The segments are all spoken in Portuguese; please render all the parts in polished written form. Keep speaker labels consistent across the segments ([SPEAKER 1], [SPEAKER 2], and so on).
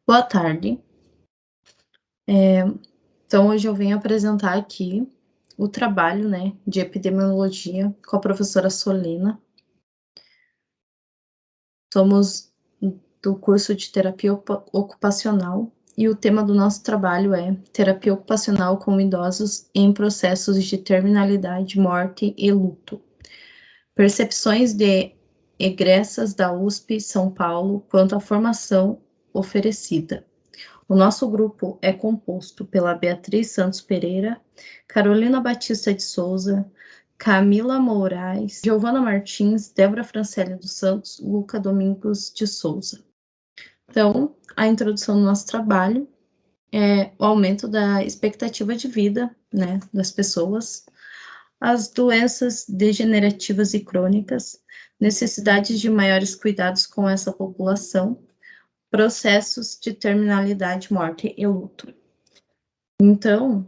[SPEAKER 1] Boa tarde. Eh, então hoje eu venho apresentar aqui o trabalho, né, de epidemiologia com a professora Solina. Somos do curso de terapia ocupacional e o tema do nosso trabalho é terapia ocupacional com idosos em processos de terminalidade, morte e luto. Percepções de egressas da USP São Paulo quanto à formação oferecida. O nosso grupo é composto pela Beatriz Santos Pereira, Carolina Batista de Souza, Camila Moraes, Giovana Martins, Débora Francelli dos Santos, Luca Domingos de Souza. Então, a introdução do nosso trabalho é o aumento da expectativa de vida, né, das pessoas, as doenças degenerativas e crônicas, necessidades de maiores cuidados com essa população, processos de terminalidade, morte e luto. Então,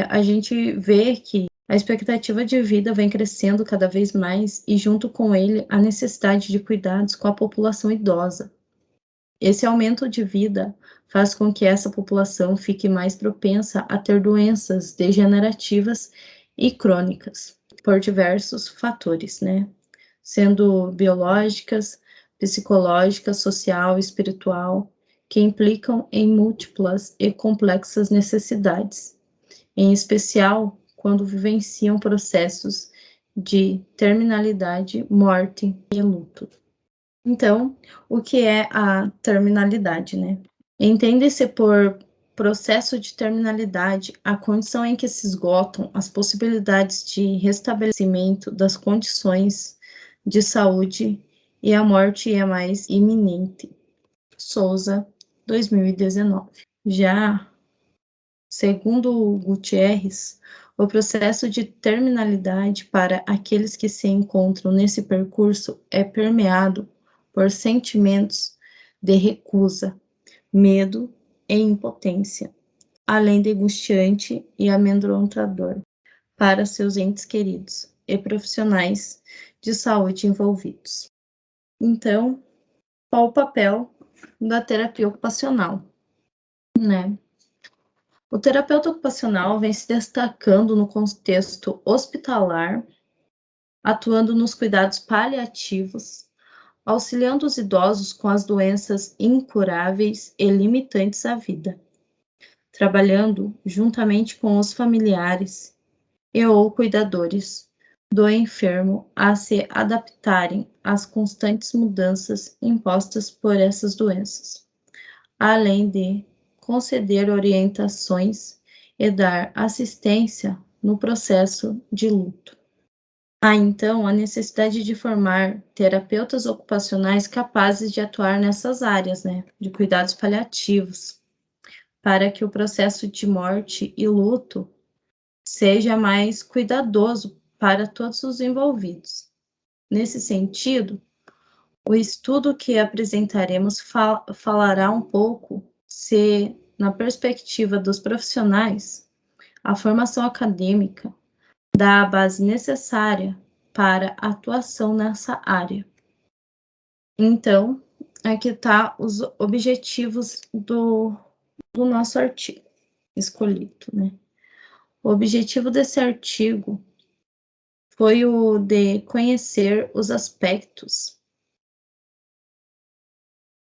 [SPEAKER 1] a gente vê que a expectativa de vida vem crescendo cada vez mais e, junto com ele, a necessidade de cuidados com a população idosa. Esse aumento de vida faz com que essa população fique mais propensa a ter doenças degenerativas e crônicas, por diversos fatores, né? Sendo biológicas, psicológicas, social, espiritual, que implicam em múltiplas e complexas necessidades, em especial quando vivenciam processos de terminalidade, morte e luto. Então, o que é a terminalidade, né? Entende-se por processo de terminalidade a condição em que se esgotam as possibilidades de restabelecimento das condições de saúde e a morte é mais iminente. Souza, 2019. Já, segundo Gutierrez, o processo de terminalidade para aqueles que se encontram nesse percurso é permeado por sentimentos de recusa, medo e impotência, além de angustiante e amedrontador para seus entes queridos e profissionais de saúde envolvidos. Então, qual o papel da terapia ocupacional, né? O terapeuta ocupacional vem se destacando no contexto hospitalar, atuando nos cuidados paliativos, auxiliando os idosos com as doenças incuráveis e limitantes à vida, trabalhando juntamente com os familiares e ou cuidadores do enfermo a se adaptarem às constantes mudanças impostas por essas doenças, além de conceder orientações e dar assistência no processo de luto. Há então a necessidade de formar terapeutas ocupacionais capazes de atuar nessas áreas, né, de cuidados paliativos, para que o processo de morte e luto seja mais cuidadoso para todos os envolvidos. Nesse sentido, o estudo que apresentaremos falará um pouco se, na perspectiva dos profissionais, a formação acadêmica dá a base necessária para a atuação nessa área. Então, aqui está os objetivos do nosso artigo escolhido, né? O objetivo desse artigo foi o de conhecer os aspectos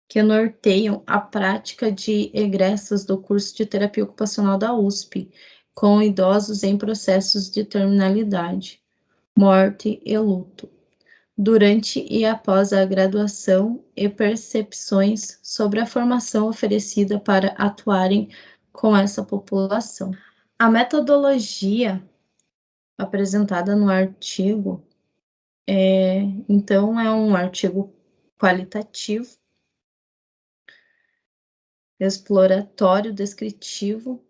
[SPEAKER 1] que norteiam a prática de egressas do curso de terapia ocupacional da USP, com idosos em processos de terminalidade, morte e luto, durante e após a graduação e percepções sobre a formação oferecida para atuarem com essa população. A metodologia apresentada no artigo então, é um artigo qualitativo, exploratório, descritivo,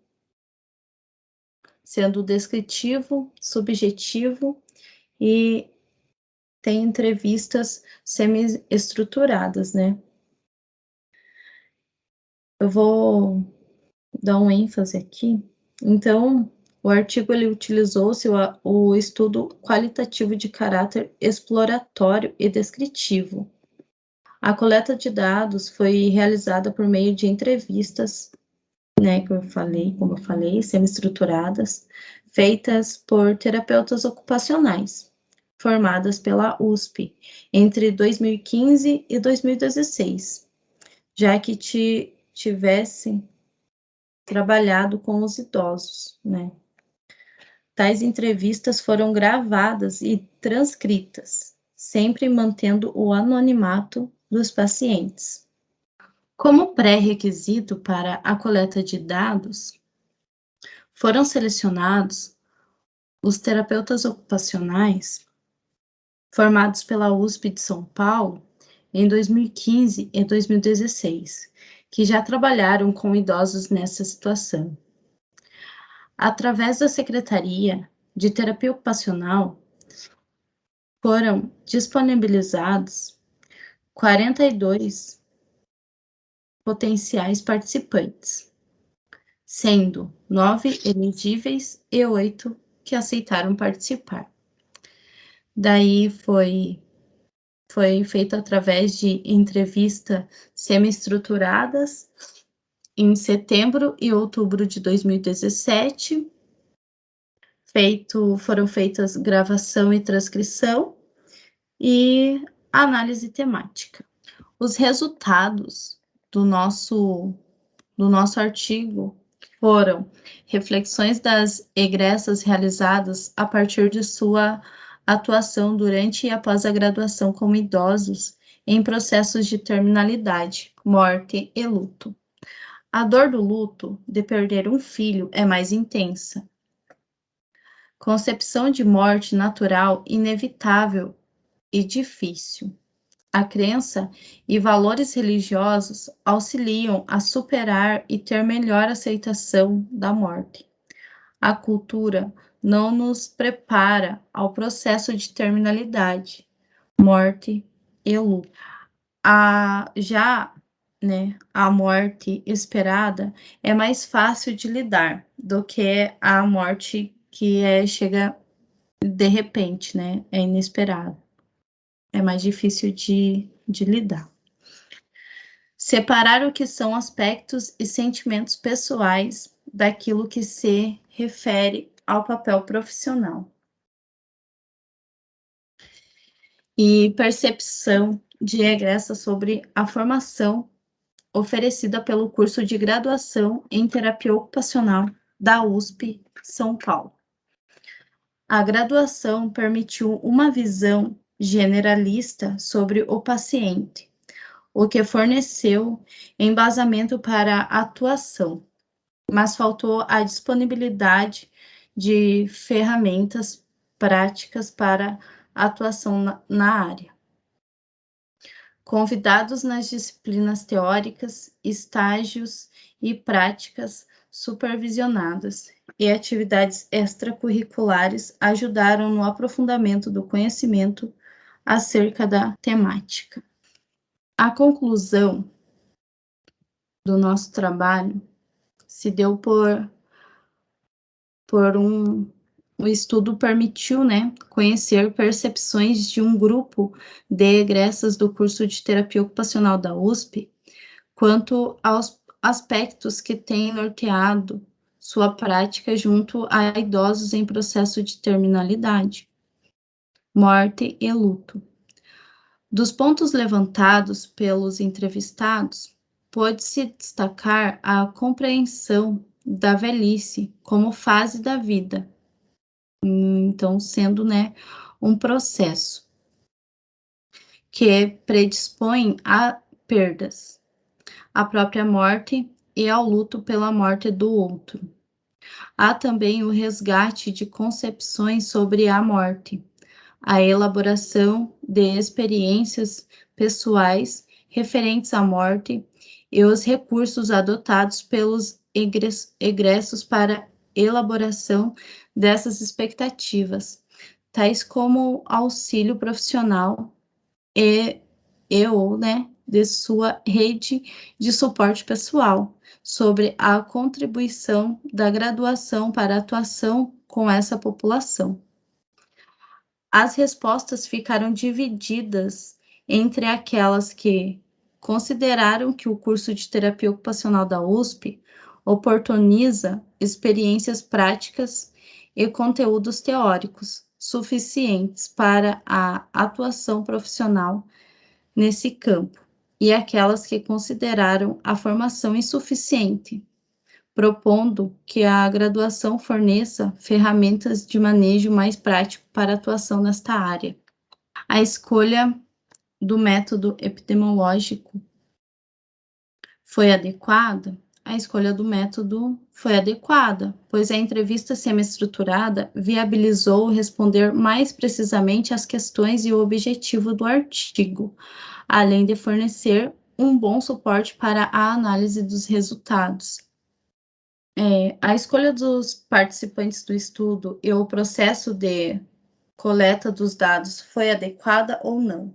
[SPEAKER 1] sendo descritivo, subjetivo e tem entrevistas semi-estruturadas, né? Eu vou dar um ênfase aqui. Então, o artigo ele utilizou-se o estudo qualitativo de caráter exploratório e descritivo, A coleta de dados foi realizada por meio de entrevistas, né, como eu falei, semi-estruturadas, feitas por terapeutas ocupacionais, formadas pela USP entre 2015 e 2016, já que tivessem trabalhado com os idosos, né? Tais entrevistas foram gravadas e transcritas, sempre mantendo o anonimato dos pacientes. Como pré-requisito para a coleta de dados, foram selecionados os terapeutas ocupacionais formados pela USP de São Paulo em 2015 e 2016, que já trabalharam com idosos nessa situação. Através da Secretaria de Terapia Ocupacional, foram disponibilizados 42 potenciais participantes, sendo 9 elegíveis e 8 que aceitaram participar. Daí foi feito através de entrevistas semi-estruturadas em setembro e outubro de 2017. Foram feitas gravação e transcrição e análise temática. Os resultados do nosso artigo foram reflexões das egressas realizadas a partir de sua atuação durante e após a graduação como idosos em processos de terminalidade, morte e luto. A dor do luto de perder um filho é mais intensa. Concepção de morte natural inevitável e difícil. A crença e valores religiosos auxiliam a superar e ter melhor aceitação da morte. A cultura não nos prepara ao processo de terminalidade, morte e luto. A morte esperada é mais fácil de lidar do que a morte que chega de repente, né? É inesperada. É mais difícil de lidar. Separar o que são aspectos e sentimentos pessoais daquilo que se refere ao papel profissional. E percepção de egressa sobre a formação oferecida pelo curso de graduação em terapia ocupacional da USP São Paulo. A graduação permitiu uma visão generalista sobre o paciente, o que forneceu embasamento para a atuação, mas faltou a disponibilidade de ferramentas práticas para atuação na área. Convidados nas disciplinas teóricas, estágios e práticas supervisionadas e atividades extracurriculares ajudaram no aprofundamento do conhecimento acerca da temática. A conclusão do nosso trabalho se deu por o estudo permitiu, né, conhecer percepções de um grupo de egressas do curso de terapia ocupacional da USP quanto aos aspectos que têm norteado sua prática junto a idosos em processo de terminalidade, morte e luto. Dos pontos levantados pelos entrevistados, pode-se destacar a compreensão da velhice como fase da vida, então sendo, né, um processo que predispõe a perdas, à própria morte e ao luto pela morte do outro. Há também o resgate de concepções sobre a morte, a elaboração de experiências pessoais referentes à morte e os recursos adotados pelos egressos para elaboração dessas expectativas, tais como auxílio profissional ou, né, de sua rede de suporte pessoal, sobre a contribuição da graduação para a atuação com essa população. As respostas ficaram divididas entre aquelas que consideraram que o curso de terapia ocupacional da USP oportuniza experiências práticas e conteúdos teóricos suficientes para a atuação profissional nesse campo, e aquelas que consideraram a formação insuficiente, propondo que a graduação forneça ferramentas de manejo mais prático para a atuação nesta área. A escolha do método epidemiológico foi adequada? A escolha do método foi adequada, pois a entrevista semi-estruturada viabilizou responder mais precisamente às questões e o objetivo do artigo, além de fornecer um bom suporte para a análise dos resultados. A escolha dos participantes do estudo e o processo de coleta dos dados foi adequada ou não?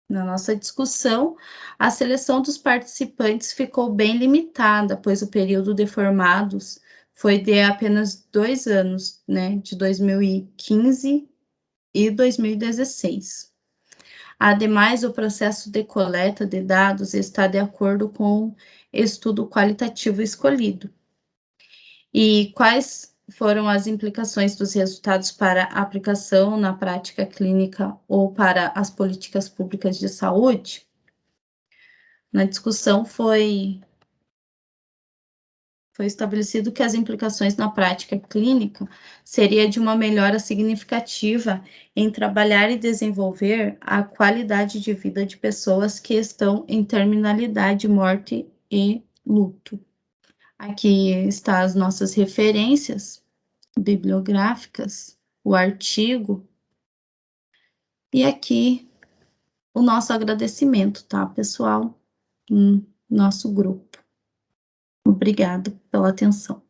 [SPEAKER 1] Na nossa discussão, a seleção dos participantes ficou bem limitada, pois o período de formados foi de apenas 2 anos, né, de 2015 e 2016. Ademais, o processo de coleta de dados está de acordo com o estudo qualitativo escolhido. E quais foram as implicações dos resultados para a aplicação na prática clínica ou para as políticas públicas de saúde? Na discussão foi estabelecido que as implicações na prática clínica seria de uma melhora significativa em trabalhar e desenvolver a qualidade de vida de pessoas que estão em terminalidade, morte e luto. Aqui estão as nossas referências bibliográficas, o artigo, e aqui o nosso agradecimento, tá, pessoal? Nosso grupo. Obrigado pela atenção.